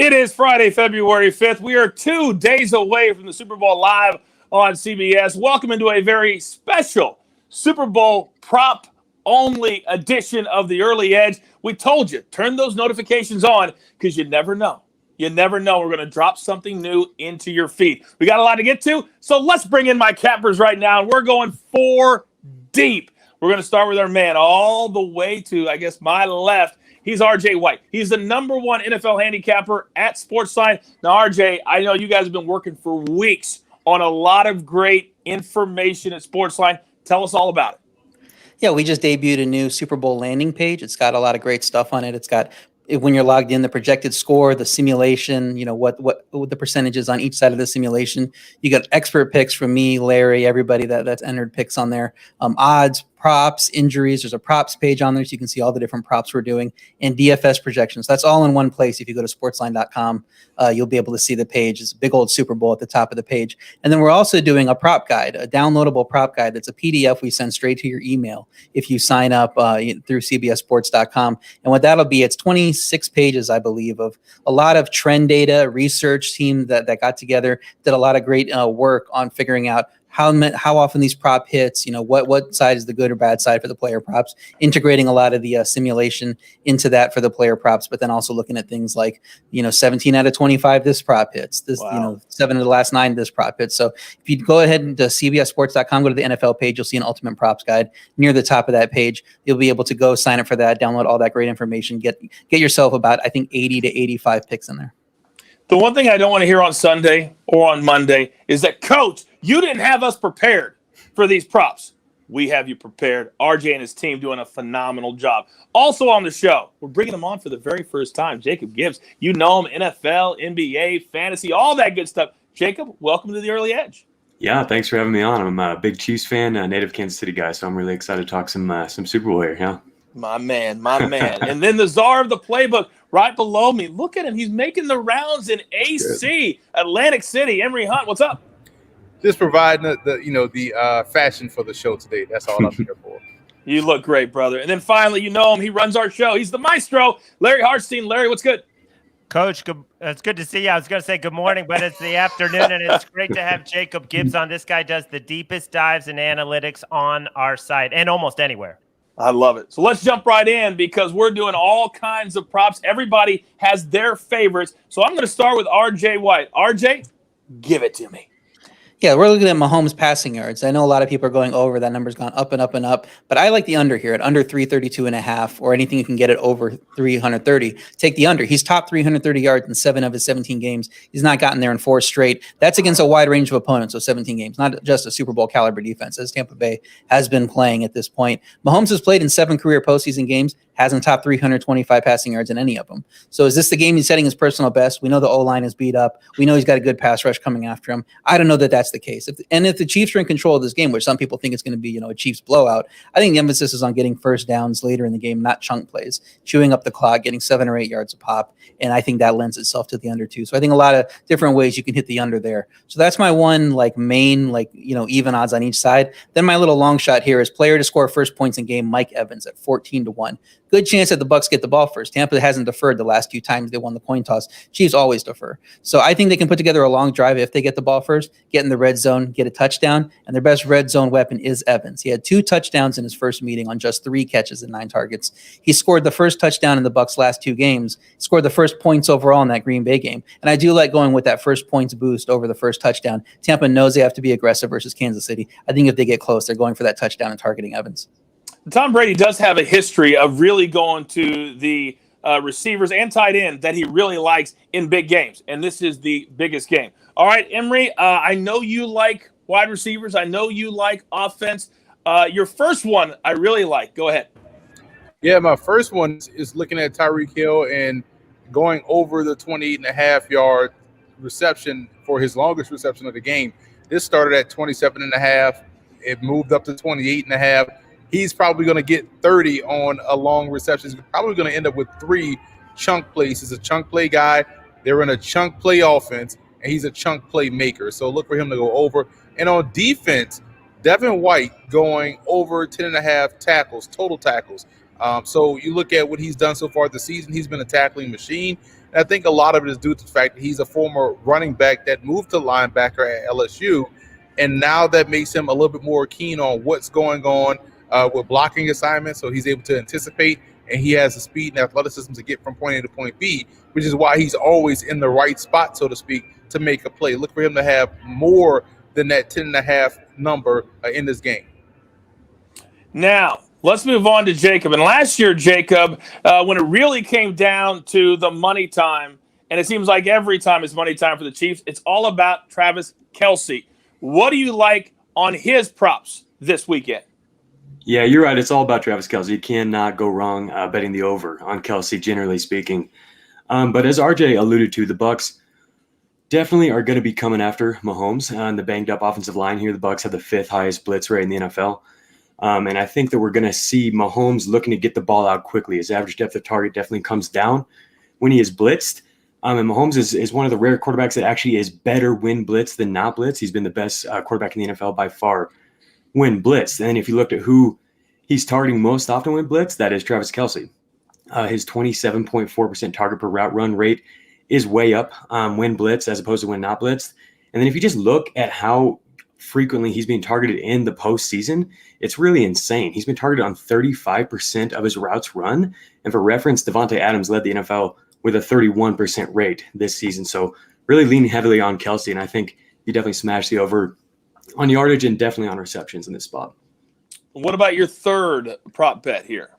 It is Friday, February 5th. We are 2 days away from the Super Bowl live on CBS. Welcome into a very special Super Bowl prop-only edition of the Early Edge. We told you, turn those notifications on because you never know. You never know. We're going to drop something new into your feed. We got a lot to get to, so let's bring in my cappers right now. We're going 4 deep. We're going to start with our man all the way to, I guess, my left. He's RJ White. He's the #1 NFL handicapper at SportsLine. Now, RJ, I know you guys have been working for weeks on a lot of great information at SportsLine. Tell us all about it. Yeah, we just debuted a new Super Bowl landing page. It's got a lot of great stuff on it. It's got, when you're logged in, the projected score, the simulation, what the percentages on each side of the simulation. You got expert picks from me, Larry, everybody that's entered picks on there. Odds, props, injuries. There's a props page on there, so you can see all the different props we're doing, and DFS projections. That's all in one place. If you go to sportsline.com, you'll be able to see the page. It's a big old Super Bowl at the top of the page. And then we're also doing a prop guide, a downloadable prop guide. That's a PDF we send straight to your email if you sign up through cbssports.com. And what that'll be, it's 26 pages, I believe, of a lot of trend data, research team that got together, did a lot of great work on figuring out how often these prop hits, what side is the good or bad side for the player props, integrating a lot of the simulation into that for the player props, but then also looking at things like, 17 out of 25, this prop hits, this, wow. 7 of the last 9, this prop hits. So if you go ahead and to cbssports.com, go to the NFL page, you'll see an ultimate props guide near the top of that page. You'll be able to go sign up for that, download all that great information, get yourself about, I think, 80 to 85 picks in there. The one thing I don't want to hear on Sunday or on Monday is that, Coach, you didn't have us prepared for these props. We have you prepared. RJ and his team doing a phenomenal job. Also on the show, we're bringing him on for the very first time, Jacob Gibbs. You know him, NFL, NBA, fantasy, all that good stuff. Jacob, welcome to the Early Edge. Yeah, thanks for having me on. I'm a big Chiefs fan, a native Kansas City guy, so I'm really excited to talk some Super Bowl here. Yeah. My man. And then the czar of the playbook right below me. Look at him. He's making the rounds in AC, Atlantic City. Emory Hunt, what's up? Just providing the fashion for the show today. That's all I'm here for. You look great, brother. And then finally, you know him. He runs our show. He's the maestro, Larry Hartstein. Larry, what's good? Coach, it's good to see you. I was going to say good morning, but it's the afternoon, and it's great to have Jacob Gibbs on. This guy does the deepest dives in analytics on our site and almost anywhere. I love it. So let's jump right in because we're doing all kinds of props. Everybody has their favorites. So I'm going to start with RJ White. RJ, give it to me. Yeah, we're looking at Mahomes passing yards. I know a lot of people are going over. That number's gone up and up and up. But I like the under here at under 332.5, or anything you can get it over 330. Take the under. He's top 330 yards in 7 of his 17 games. He's not gotten there in 4 straight. That's against a wide range of opponents, so 17 games, not just a Super Bowl caliber defense, as Tampa Bay has been playing at this point. Mahomes has played in 7 career postseason games, hasn't topped 325 passing yards in any of them. So is this the game he's setting his personal best? We know the O-line is beat up. We know he's got a good pass rush coming after him. I don't know that that's the case. If the Chiefs are in control of this game, which some people think it's going to be, a Chiefs blowout, I think the emphasis is on getting first downs later in the game, not chunk plays, chewing up the clock, getting 7 or 8 yards a pop. And I think that lends itself to the under too. So I think a lot of different ways you can hit the under there. So that's my one main, even odds on each side. Then my little long shot here is player to score first points in game, Mike Evans at 14-1. Good chance that the Bucs get the ball first. Tampa hasn't deferred the last few times they won the coin toss. Chiefs always defer. So I think they can put together a long drive if they get the ball first, get in the red zone, get a touchdown, and their best red zone weapon is Evans. He had 2 touchdowns in his first meeting on just 3 catches and 9 targets. He scored the first touchdown in the Bucs' last 2 games, scored the first points overall in that Green Bay game. And I do like going with that first points boost over the first touchdown. Tampa knows they have to be aggressive versus Kansas City. I think if they get close, they're going for that touchdown and targeting Evans. Tom Brady does have a history of really going to the receivers and tight end that he really likes in big games, and this is the biggest game. All right, Emory, I know you like wide receivers. I know you like offense. Your first one I really like. Go ahead. Yeah, my first one is looking at Tyreek Hill and going over the 28.5-yard reception for his longest reception of the game. This started at 27.5. It moved up to 28.5. He's probably going to get 30 on a long reception. He's probably going to end up with 3 chunk plays. He's a chunk play guy. They're in a chunk play offense, and he's a chunk play maker. So look for him to go over. And on defense, Devin White going over 10.5 tackles, total tackles. So you look at what he's done so far this season. He's been a tackling machine. And I think a lot of it is due to the fact that he's a former running back that moved to linebacker at LSU. And now that makes him a little bit more keen on what's going on with blocking assignments. So he's able to anticipate, and he has the speed and athleticism to get from point A to point B, which is why he's always in the right spot, so to speak, to make a play. Look for him to have more than that 10.5 number in this game. Now, let's move on to Jacob. And last year, Jacob, when it really came down to the money time, and it seems like every time it's money time for the Chiefs, it's all about Travis Kelce. What do you like on his props this weekend? Yeah, you're right. It's all about Travis Kelce. You cannot go wrong betting the over on Kelce, generally speaking. But as RJ alluded to, the Bucs definitely are going to be coming after Mahomes on the banged-up offensive line here. The Bucs have the 5th highest blitz rate in the NFL. And I think that we're going to see Mahomes looking to get the ball out quickly. His average depth of target definitely comes down when he is blitzed. And Mahomes is one of the rare quarterbacks that actually is better when blitzed than not blitzed. He's been the best quarterback in the NFL by far when blitzed. And if you looked at who he's targeting most often when blitzed, that is Travis Kelce. His 27.4% target per route run rate is way up when blitzed as opposed to when not blitzed. And then if you just look at how frequently he's being targeted in the postseason, it's really insane. He's been targeted on 35% of his routes run. And for reference, Devontae Adams led the NFL with a 31% rate this season. So really leaning heavily on Kelce. And I think you definitely smash the over on yardage and definitely on receptions in this spot. What about your third prop bet here?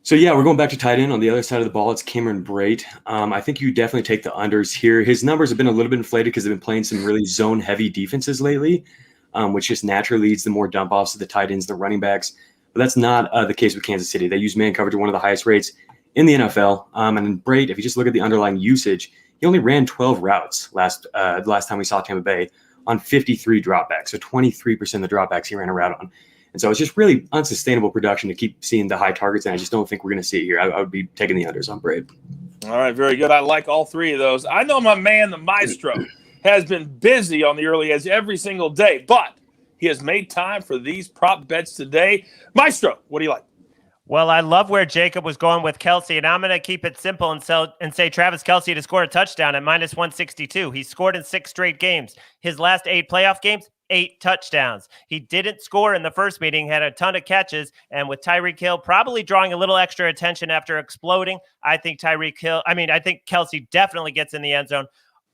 So, yeah, we're going back to tight end. On the other side of the ball, it's Cameron Braid. I think you definitely take the unders here. His numbers have been a little bit inflated because they've been playing some really zone-heavy defenses lately, which just naturally leads to more dump-offs to the tight ends, the running backs. But that's not the case with Kansas City. They use man coverage at one of the highest rates in the NFL. And Braid, if you just look at the underlying usage, he only ran 12 routes the last time we saw Tampa Bay on 53 dropbacks. So 23% of the dropbacks he ran a route on. And so it's just really unsustainable production to keep seeing the high targets, and I just don't think we're going to see it here. I would be taking the unders on Braid. All right, very good. I like all three of those. I know my man, the Maestro, has been busy on the early edge every single day, but he has made time for these prop bets today. Maestro, what do you like? Well, I love where Jacob was going with Kelce, and I'm going to keep it simple and say Travis Kelce to score a touchdown at minus 162. He scored in 6 straight games. His last 8 playoff games, 8 touchdowns. He didn't score in the first meeting, had a ton of catches, and with Tyreek Hill probably drawing a little extra attention after exploding, I think Kelce definitely gets in the end zone.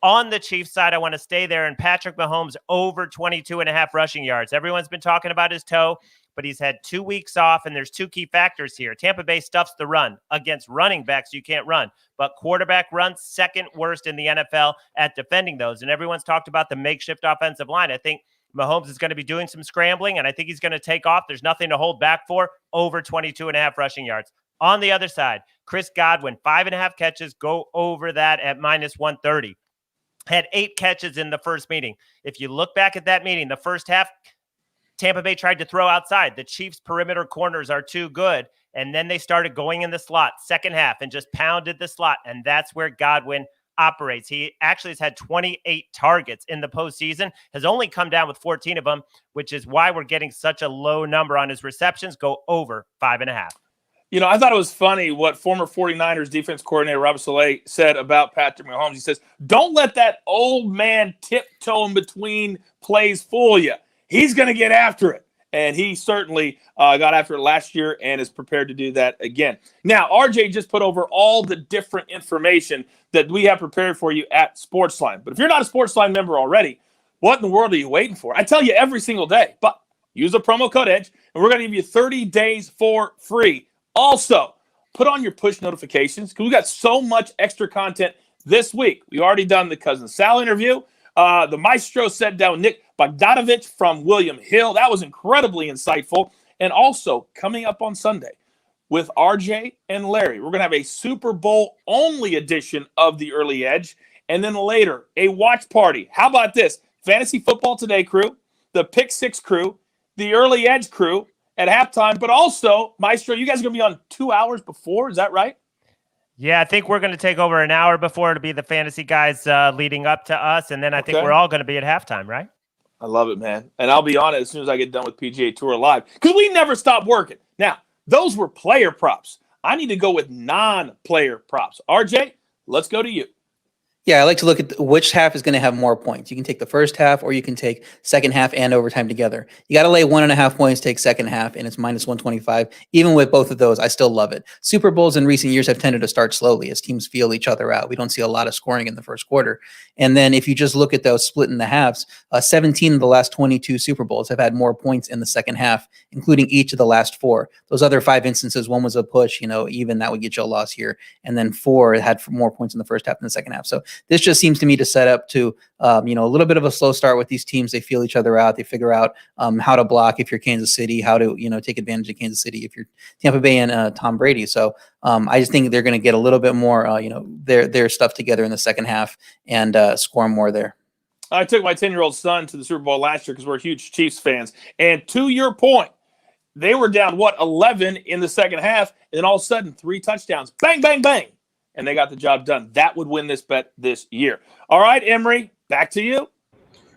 On the Chiefs side, I want to stay there, and Patrick Mahomes over 22.5 rushing yards. Everyone's been talking about his toe, but he's had 2 weeks off, and there's 2 key factors here. Tampa Bay stuffs the run. Against running backs, you can't run. But quarterback runs, second worst in the NFL at defending those. And everyone's talked about the makeshift offensive line. I think Mahomes is going to be doing some scrambling, and I think he's going to take off. There's nothing to hold back for. Over 22.5 rushing yards. On the other side, Chris Godwin, 5.5 catches, go over that at minus 130. Had 8 catches in the first meeting. If you look back at that meeting, the first half, Tampa Bay tried to throw outside. The Chiefs' perimeter corners are too good. And then they started going in the slot second half and just pounded the slot. And that's where Godwin operates. He actually has had 28 targets in the postseason, has only come down with 14 of them, which is why we're getting such a low number on his receptions. Go over 5.5. You know, I thought it was funny what former 49ers defense coordinator Robert Saleh said about Patrick Mahomes. He says, don't let that old man tiptoe in between plays fool you. He's going to get after it. And he certainly got after it last year and is prepared to do that again. Now, RJ just put over all the different information that we have prepared for you at SportsLine. But if you're not a SportsLine member already, what in the world are you waiting for? I tell you every single day, but use the promo code EDGE, and we're going to give you 30 days for free. Also, put on your push notifications because we got so much extra content this week. We already done the Cousin Sal interview. The Maestro sat down Nick Bogdanovich from William Hill. That was incredibly insightful. And also, coming up on Sunday with RJ and Larry, we're going to have a Super Bowl-only edition of The Early Edge. And then later, a watch party. How about this? Fantasy Football Today crew, the Pick Six crew, the Early Edge crew at halftime. But also, Maestro, you guys are going to be on 2 hours before. Is that right? Yeah, I think we're going to take over an hour before to be the fantasy guys leading up to us. And then I think we're all going to be at halftime, right? I love it, man. And I'll be on it as soon as I get done with PGA Tour Live because we never stop working. Now, those were player props. I need to go with non-player props. RJ, let's go to you. Yeah, I like to look at which half is going to have more points. You can take the first half, or you can take second half and overtime together. You got to lay 1.5 points, take second half, and it's minus 125. Even with both of those, I still love it. Super Bowls in recent years have tended to start slowly as teams feel each other out. We don't see a lot of scoring in the first quarter. And then if you just look at those split in the halves, 17 of the last 22 Super Bowls have had more points in the second half, including each of the last 4. Those other 5 instances, one was a push, even that would get you a loss here. And then 4 had more points in the first half than the second half. So this just seems to me to set up to, a little bit of a slow start with these teams. They feel each other out. They figure out how to block if you're Kansas City, how to, take advantage of Kansas City if you're Tampa Bay and Tom Brady. So I just think they're going to get a little bit more, their stuff together in the second half and score more there. I took my 10-year-old son to the Super Bowl last year because we're huge Chiefs fans. And to your point, they were down, 11 in the second half. And then all of a sudden, 3 touchdowns. Bang, bang, bang. And they got the job done. That would win this bet this year. All right, Emory, back to you.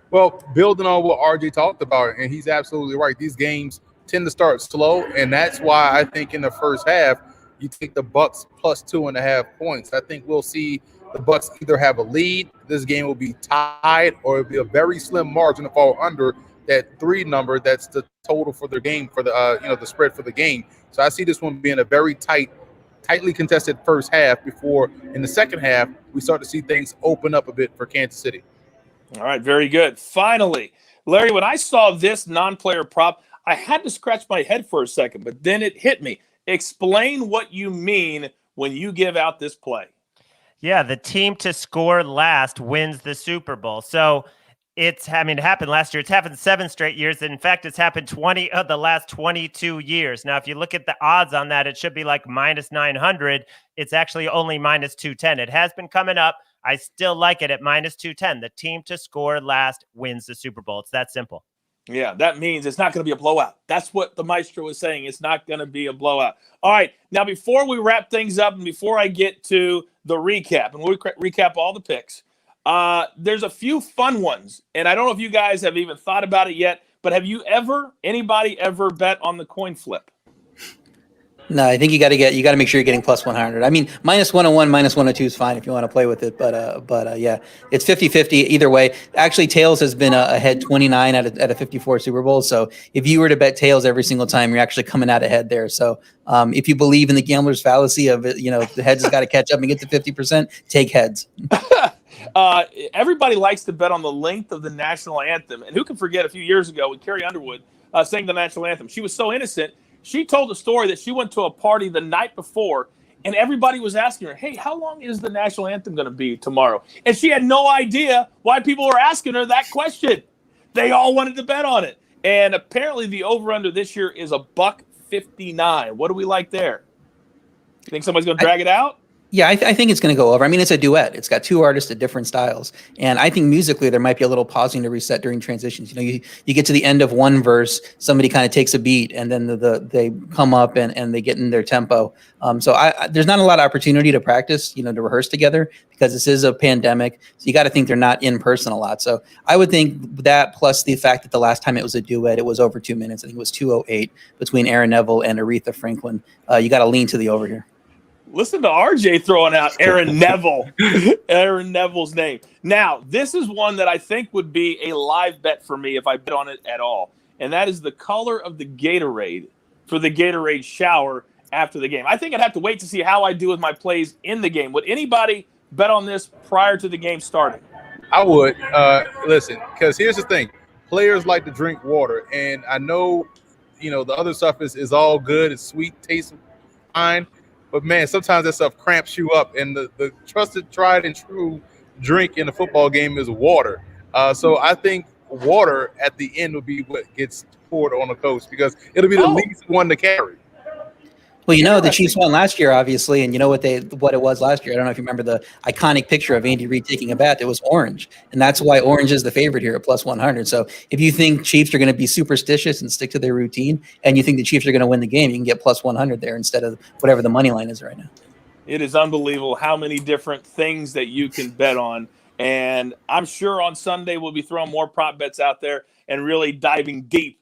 Well, building on what RJ talked about, and he's absolutely right. These games tend to start slow, and that's why I think in the first half, you take the Bucs plus 2.5 points. I think we'll see the Bucs either have a lead, this game will be tied, or it'll be a very slim margin to fall under that 3 number. That's the total for their game, for the the spread for the game. So I see this one being a very tightly contested first half before in the second half we start to see things open up a bit for Kansas City. All right, very good. Finally, Larry, when I saw this non-player prop, I had to scratch my head for a second, but then it hit me. Explain what you mean when you give out this play. Yeah, the team to score last wins the Super Bowl. So it happened last year. It's happened 7 straight years. In fact, it's happened 20 of the last 22 years. Now, if you look at the odds on that, it should be like minus 900. It's actually only minus 210. It has been coming up. I still like it at minus 210. The team to score last wins the Super Bowl. It's that simple. Yeah, that means it's not going to be a blowout. That's what the maestro was saying. It's not going to be a blowout. All right, now before we wrap things up and before I get to the recap, and we'll recap all the picks, there's a few fun ones, and I don't know if you guys have even thought about it yet, but have anybody ever bet on the coin flip? No, I think you got to make sure you're getting plus 100. I mean, minus 101, minus 102 is fine if you want to play with it. But yeah, it's 50-50 either way. Actually, tails has been ahead 29 at a 54 Super Bowl. So if you were to bet tails every single time, you're actually coming out ahead there. So if you believe in the gambler's fallacy of it, the heads has got to catch up and get to 50%, take heads. Everybody likes to bet on the length of the national anthem. And who can forget a few years ago when Carrie Underwood sang the national anthem? She was so innocent. She told a story that she went to a party the night before, and everybody was asking her, hey, how long is the national anthem going to be tomorrow? And she had no idea why people were asking her that question. They all wanted to bet on it. And apparently the over-under this year is $1.59. What do we like there? You think somebody's going to drag it out? Yeah, I think it's going to go over. I mean, it's a duet. It's got 2 artists at different styles. And I think musically there might be a little pausing to reset during transitions. You get to the end of one verse, somebody kind of takes a beat, and then they come up and they get in their tempo. So there's not a lot of opportunity to practice, to rehearse together because this is a pandemic. So you got to think they're not in person a lot. So I would think that plus the fact that the last time it was a duet, it was over 2 minutes. I think it was 2:08 between Aaron Neville and Aretha Franklin. You got to lean to the over here. Listen to RJ throwing out Aaron Neville, Aaron Neville's name. Now, this is one that I think would be a live bet for me if I bet on it at all, and that is the color of the Gatorade for the Gatorade shower after the game. I think I'd have to wait to see how I do with my plays in the game. Would anybody bet on this prior to the game starting? I would. Listen, because here's the thing. Players like to drink water, and I know, the other stuff is all good. It's sweet, tastes fine. But, man, sometimes that stuff cramps you up, and the trusted, tried, and true drink in a football game is water. So I think water at the end will be what gets poured on the coach because it'll be the least one to carry. Well, the Chiefs won last year, obviously, and you know what it was last year. I don't know if you remember the iconic picture of Andy Reid taking a bat. It was orange, and that's why orange is the favorite here at plus 100. So if you think Chiefs are going to be superstitious and stick to their routine, and you think the Chiefs are going to win the game, you can get plus 100 there instead of whatever the money line is right now. It is unbelievable how many different things that you can bet on, and I'm sure on Sunday we'll be throwing more prop bets out there and really diving deep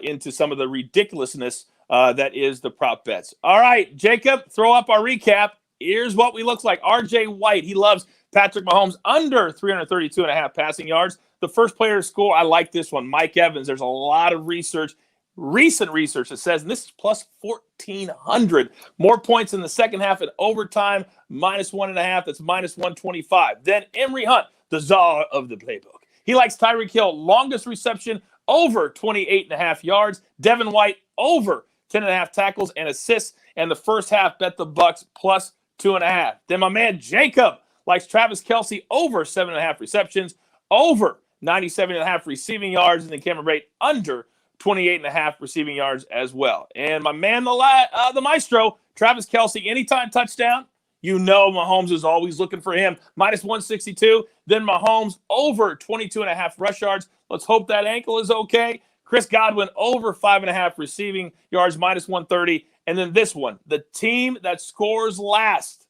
into some of the ridiculousness that is the prop bets. All right, Jacob, throw up our recap. Here's what we look like. RJ White, he loves Patrick Mahomes under 332.5 passing yards. The first player to score, I like this one, Mike Evans. There's a lot of research, recent research that says, and this is plus 1,400. More points in the second half in overtime, minus 1.5. That's minus 125. Then Emory Hunt, the czar of the playbook. He likes Tyreek Hill, longest reception, over 28.5 yards. Devin White, over 10.5 tackles and assists. And the first half, bet the Bucs plus 2.5. Then my man Jacob likes Travis Kelce, over 7.5 receptions, over 97.5 receiving yards, and then Cameron Braid, under 28.5 receiving yards as well. And my man, the maestro, Travis Kelce, anytime touchdown. You know Mahomes is always looking for him. Minus 162. Then Mahomes over 22.5 rush yards. Let's hope that ankle is okay. Chris Godwin over 5.5 receiving yards, minus 130. And then this one, the team that scores last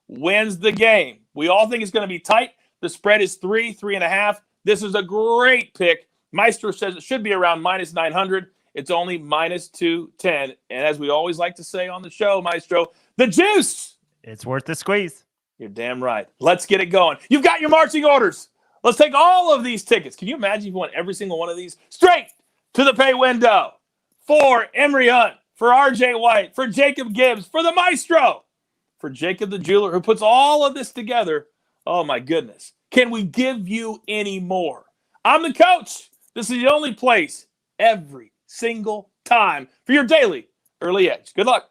wins the game. We all think it's going to be tight. The spread is 3.5. This is a great pick. Maestro says it should be around minus 900. It's only minus 210. And as we always like to say on the show, Maestro, the juice. It's worth the squeeze. You're damn right. Let's get it going. You've got your marching orders. Let's take all of these tickets. Can you imagine if you won every single one of these? Straight to the pay window. For Emory Hunt, for RJ White, for Jacob Gibbs, for the Maestro, for Jacob the Jeweler, who puts all of this together. Oh, my goodness. Can we give you any more? I'm the coach. This is the only place every single time for your daily early edge. Good luck.